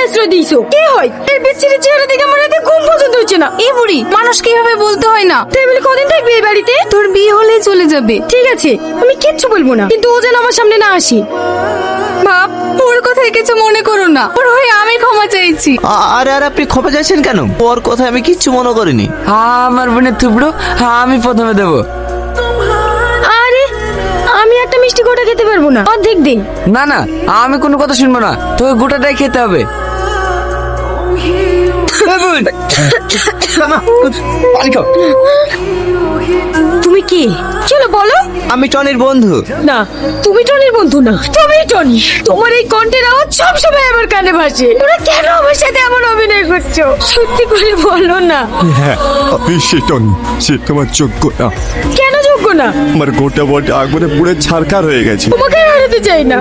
আশ্রয় দিয়েছো। কে হয় এর বিচ্ছিরি চেহারা দেখে আমার রাতে ঘুম পর্যন্ত হচ্ছে না। এই বুড়ি মানুষ কিভাবে বলতে হয় না। তাই বলে কদিন থাকবি এই বাড়িতে? তোর বিয়ে হলে চলে যাবে। ঠিক আছে, আমি কিচ্ছু বলবো না, কিন্তু ও যেন আমার সামনে না আসি। বাপ, ওর কথায় কিছু মনে করো না, ওর হয়ে আমি ক্ষমা চাইছি। আরে আরে আপনি ক্ষমা চাইছেন কেন? ওর কথা আমি কিচ্ছু মনে করিনি। আমার বোনের থুবড়ো আমি প্রথমে দেবো। আরে আমি একটা মিষ্টি গোটা খেতে পারবো না, অর্ধেক দিন। না না, আমি কোনো কথা শুনবো না, তোকে গোটাটাই খেতে হবে। তুমি কি চলো বলো। আমি টনির বন্ধু। না, তুমি টনির বন্ধু না, তুমি টনি। তোমার এই কণ্ঠের আওয়াজ সবসময় আমার কানে ভাসে। তোমরা কেন আমার সাথে এমন অভিনয় করছো? সত্যি করে বলো না। হ্যাঁ, আমি সেটন, সে তোমার যোগ্য না। কেন যোগ্য না? আমার গোটা বডি আগুনে পুড়ে ছারখার হয়ে গেছে। তোমাকে আর হারাতে চাই না।